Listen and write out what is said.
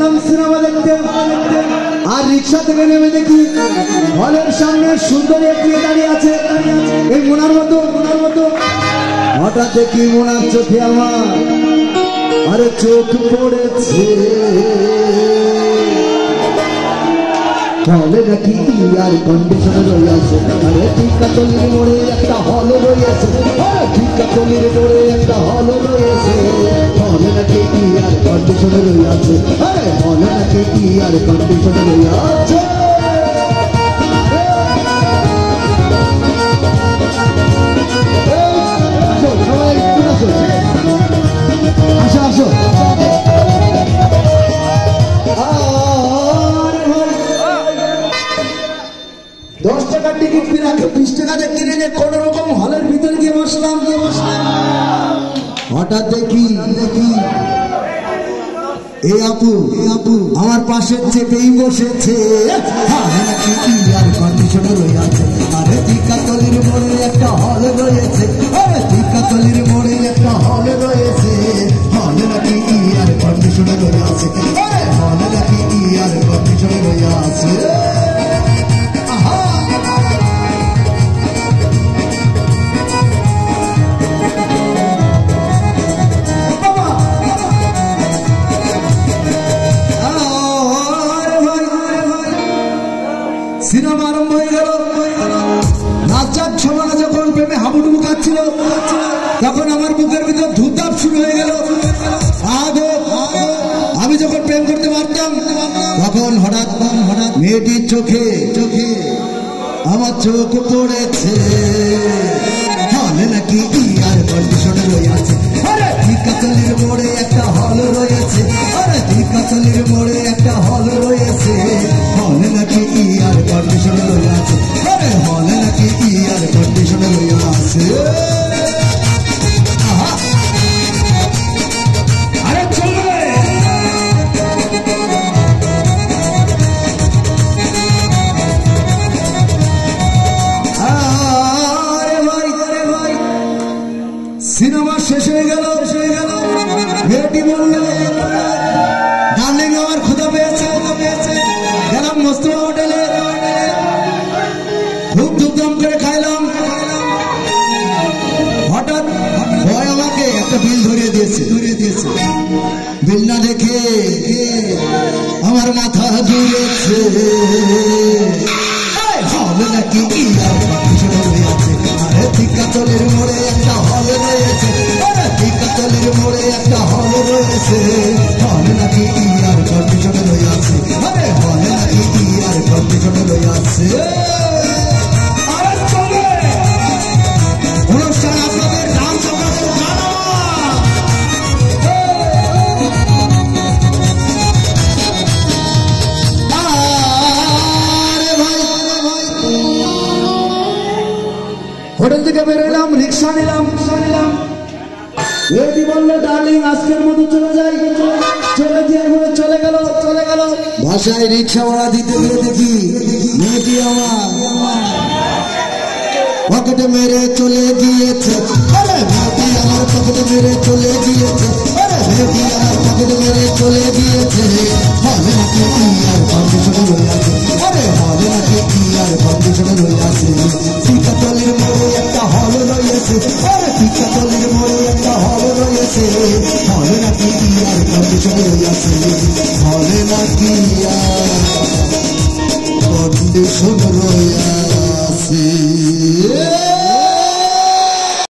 গেলাম সিনেমা দেখতে। আর রিক্সা থেকে নেমে দেখি হলের সামনে সুন্দরী এক মেয়ে দাঁড়িয়ে আছে, এই মোনার মতো। হঠাৎ দেখি মোনার চোখে আমার আরে চোখ পড়েছে। হলে নাকি ইয়ার কন্ডিশনে রয়েছে, আরে টিকাতলির মোড়ে একটা হল রয়েছে, টিকাতলির মোড়ে একটা হল রয়েছে। হলে নাকি ইয়ার কন্ডিশনে রয়েছে, আরে হলে নাকি ইয়ার কন্ডিশনে রয়েছে। আসো আসো, 10 টাকার টিকিট কিনে 20 টাকাতে কিনে নিয়ে কোন রকম হলের ভিতরে গিয়ে বসলাম। হঠাৎ দেখি এই আপু আমার পাশে চেপেই বসেছে। আর কন্ডিশনে রয়েছে, আরে টিকাতলির মোড়ে একটা হল রয়েছে, আরে টিকাতলির মোড়ে একটা হল রয়েছে। হলে নাকি আর কন্ডিশনে রয়েছে, আরে হলে নাকি আর কন্ডিশনে রয়েছে। সিনেমা আরম্ভ হয়ে গেল। নাচার ছমানা যখন প্রেমে হাবুডুবু খাচ্ছিল, তখন আমার বুকের ভিতর ধুতাপ শুরু হয়ে গেল। আমি যখন প্রেম করতে পারতাম, তখন হঠাৎ মেয়েটির চোখে আমার চোখ পড়েছে। হলে নাকি ইয়ার কন্ডিশনে রয়েছে, আরে টিকাতলির মোড়ে একটা হল রয়েছে, আরে টিকাতলির মোড়ে একটা হল রয়েছে। হলে নাকি ইয়ার কন্ডিশনে রয়েছে, আরে হলে নাকি ইয়ার কন্ডিশনে রয়েছে। আরে চলবে সিনেমা শেষ হয়ে গেল। মেয়েটি বলল, ডার্লিং আমার ক্ষুধা পেয়েছে। গেলাম মস্তফা হোটেলে, খুব ধুমধাম করে খাইলাম। হঠাৎ ভয় আমাকে একটা বিল ধরিয়ে দিয়েছে। বিল না দেখে আমার মাথা ঘুরেছে। হলে নাকি ইয়ার কন্ডিশনে রয়েছে, আরে টিকাতলির মোড়ে একটা হল রয়েছে, আরে টিকাতলির মোড়ে একটা হল রয়েছে। হলে নাকি ইয়ার কন্ডিশনে রয়েছে, আরে হলে নাকি ইয়ার কন্ডিশনে রয়েছে। অনুষ্ঠান আপনাদের নাম সকালে জানা। হোটেল থেকে বেরোলাম, রিক্সা নিলাম। মেয়েটি বললো, ডার্লিং আজকের মতো চলে যাই। চলে গেল। ভাষায় রিক্সা ভাড়া দিতে গিয়ে দেখি মেয়েটি আমার পকেটে মেরে চলে গিয়েছে। আরে মেয়েটি আমার পকেটে মেরে চলে গিয়েছে, আরে মেয়েটি আমার পকেটে মেরে চলে গিয়েছে। হলে নাকি ইয়ার কন্ডিশনে রয়েছে, আরে হলে নাকি ইয়ার কন্ডিশনে রয়েছে। টিকাতলির মোড়ে একটা হল রয়েছে, আরে টিকাতলির মোড়ে একটা হল রয়েছে। হলে নাকি ইয়ার কন্ডিশনে রয়েছে, হলে নাকি ইয়ার কন্ডিশন রয়েছে।